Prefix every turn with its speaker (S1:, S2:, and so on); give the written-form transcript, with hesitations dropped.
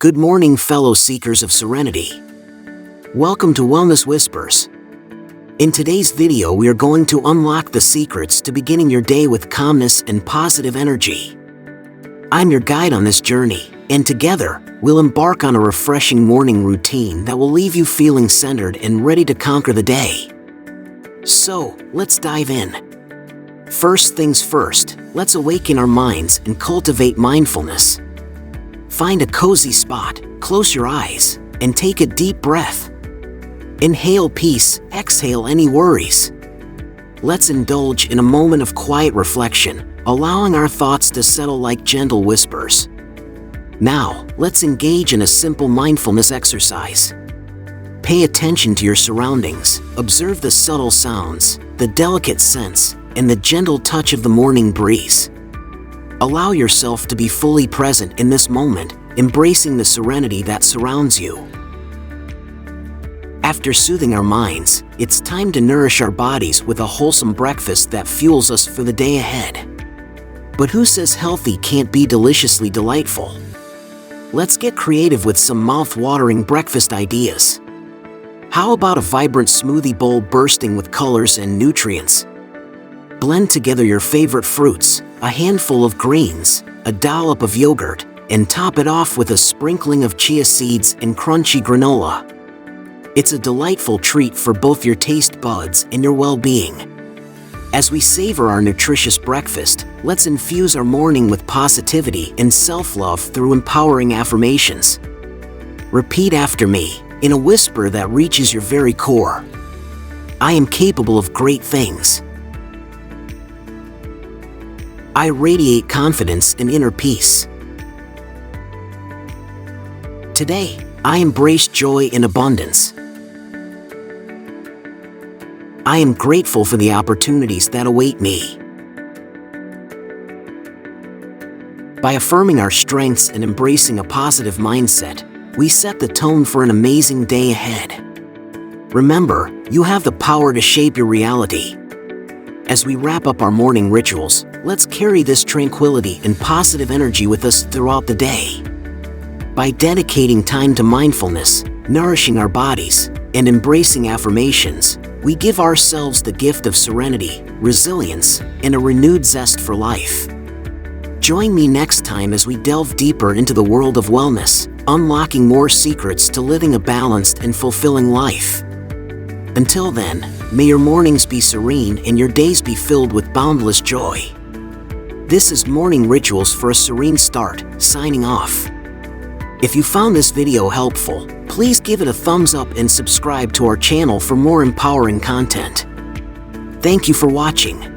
S1: Good morning, fellow seekers of serenity. Welcome to Wellness Whispers. In today's video, we are going to unlock the secrets to beginning your day with calmness and positive energy. I'm your guide on this journey, and together, we'll embark on a refreshing morning routine that will leave you feeling centered and ready to conquer the day. So, let's dive in. First things first, let's awaken our minds and cultivate mindfulness. Find a cozy spot, close your eyes, and take a deep breath. Inhale peace, exhale any worries. Let's indulge in a moment of quiet reflection, allowing our thoughts to settle like gentle whispers. Now, let's engage in a simple mindfulness exercise. Pay attention to your surroundings, observe the subtle sounds, the delicate scents, and the gentle touch of the morning breeze. Allow yourself to be fully present in this moment, embracing the serenity that surrounds you. After soothing our minds, it's time to nourish our bodies with a wholesome breakfast that fuels us for the day ahead. But who says healthy can't be deliciously delightful? Let's get creative with some mouth-watering breakfast ideas. How about a vibrant smoothie bowl bursting with colors and nutrients? Blend together your favorite fruits, a handful of greens, a dollop of yogurt, and top it off with a sprinkling of chia seeds and crunchy granola. It's a delightful treat for both your taste buds and your well-being. As we savor our nutritious breakfast, let's infuse our morning with positivity and self-love through empowering affirmations. Repeat after me, in a whisper that reaches your very core. I am capable of great things. I radiate confidence and inner peace. Today, I embrace joy in abundance. I am grateful for the opportunities that await me. By affirming our strengths and embracing a positive mindset, we set the tone for an amazing day ahead. Remember, you have the power to shape your reality. As we wrap up our morning rituals, let's carry this tranquility and positive energy with us throughout the day. By dedicating time to mindfulness, nourishing our bodies, and embracing affirmations, we give ourselves the gift of serenity, resilience, and a renewed zest for life. Join me next time as we delve deeper into the world of wellness, unlocking more secrets to living a balanced and fulfilling life. Until then, may your mornings be serene and your days be filled with boundless joy. This is Morning Rituals for a Serene Start, signing off. If you found this video helpful, please give it a thumbs up and subscribe to our channel for more empowering content. Thank you for watching.